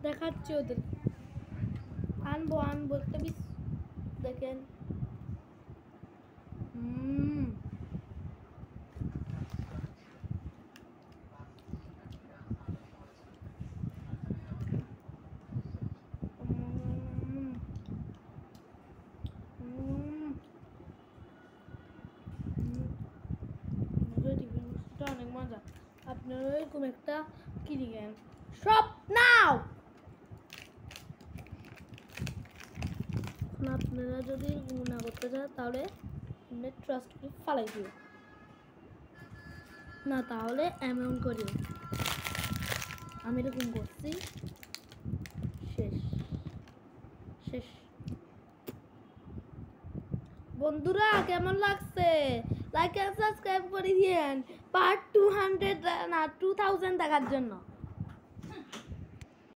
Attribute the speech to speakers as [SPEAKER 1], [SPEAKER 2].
[SPEAKER 1] দেখাচ্ছি ওদের আনবো একটা পিস দেখেন অনেক মজা আপনারা এরকম একটা কিনেন সব নাও আপনারা যদি না করতে চান তাহলে ট্রাস্ট করে ফালাই দিও না তাহলে এমন করি আমি এরকম করছি শেষ শেষ বন্ধুরা কেমন লাগছে লাইক এন্ড সাবস্ক্রাইব করে দিয়েন পার্ট 200 না 2000 দেখার জন্য